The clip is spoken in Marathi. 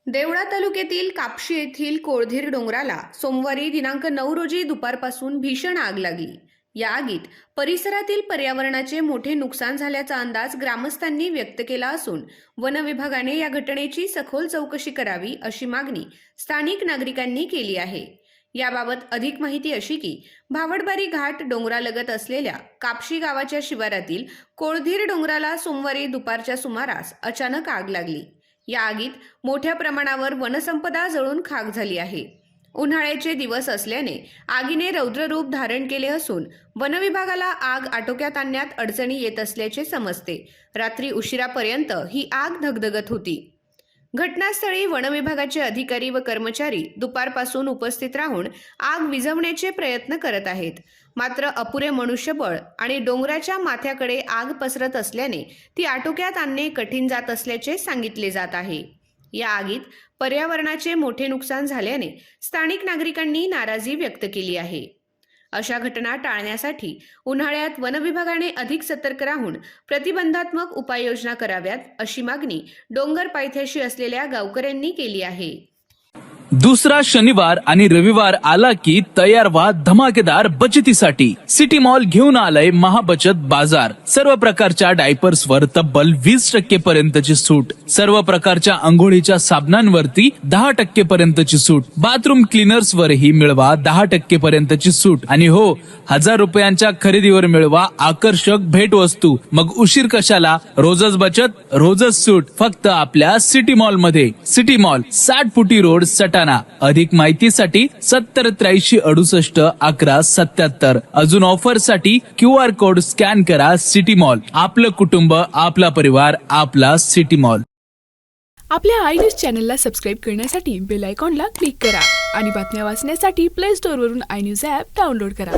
देवळा तालुक्यातील कापशी येथील कोळधीर डोंगराला सोमवारी दिनांक 9 रोजी दुपारपासून भीषण आग लागली। या आगीत परिसरातील पर्यावरणाचे मोठे नुकसान झाल्याचा अंदाज ग्रामस्थांनी व्यक्त केला असून वन विभागाने या घटनेची सखोल चौकशी करावी अशी मागणी स्थानिक नागरिकांनी केली आहे। याबाबत अधिक माहिती अशी की भावडबारी घाट डोंगरालगत असलेल्या कापशी गावाच्या शिवारातील कोळधीर डोंगराला सोमवारी दुपारच्या सुमारास अचानक आग लागली। या आगीत मोठ्या प्रमाणावर वनसंपदा जळून खाक झाली आहे। उन्हाळ्याचे दिवस असल्याने आगीने रौद्र रूप धारण केले असून वन विभागाला आग आटोक्यात आणण्यात अडचणी येत असल्याचे समजते। रात्री उशिरापर्यंत ही आग धगधगत होती। घटनास्थळी वन विभागाचे अधिकारी व कर्मचारी दुपारपासून उपस्थित राहून आग विझवण्याचे प्रयत्न करत आहेत। मात्र अपुरे मनुष्यबळ आणि डोंगराच्या माथ्याकडे आग पसरत असल्याने ती आटोक्यात आणणे कठीण जात असल्याचे सांगितले जात आहे। या आगीत पर्यावरणाचे मोठे नुकसान झाल्याने स्थानिक नागरिकांनी नाराजी व्यक्त केली आहे। अशा घटना टाळण्यासाठी उन्हाळ्यात वन विभागाने अधिक सतर्क राहून प्रतिबंधात्मक उपाययोजना कराव्यात अशी मागणी डोंगर पायथ्याशी असलेल्या गावकऱ्यांनी केली आहे। दुसरा शनिवार आणि रविवार आला की तयार व्हा धमाकेदार बचतीसाठी। सिटी मॉल घेऊन आलंय महाबचत बाजार। सर्व प्रकारच्या डायपर्सवर तब्बल 20% पर्यंतची सूट। सर्व प्रकारच्या अंघोळीच्या साबणांवरती 10% पर्यंतची सूट। बाथरूम क्लीनर्स वरही मिळवा 10% पर्यंतची सूट। आणि हो, 1000 रुपयांच्या खरेदीवर मिळवा आकर्षक भेटवस्तू। मग उशीर कशाला? रोजच बचत, रोजच सूट, फक्त आपल्या सिटी मॉल मध्ये। सिटी मॉल, 60 फुटी रोड, सटाणा। अधिक माहितीसाठी 7083681177। अजून ऑफर साठी QR कोड स्कॅन करा। सिटी मॉल, आपलं कुटुंब, आपला परिवार, आपला सिटी मॉल। आपल्या आय न्यूज चॅनलला सबस्क्राईब करण्यासाठी बेल आयकॉनला क्लिक करा आणि बातम्या वाचण्यासाठी प्ले स्टोअरवरून आय न्यूज ॲप डाउनलोड करा।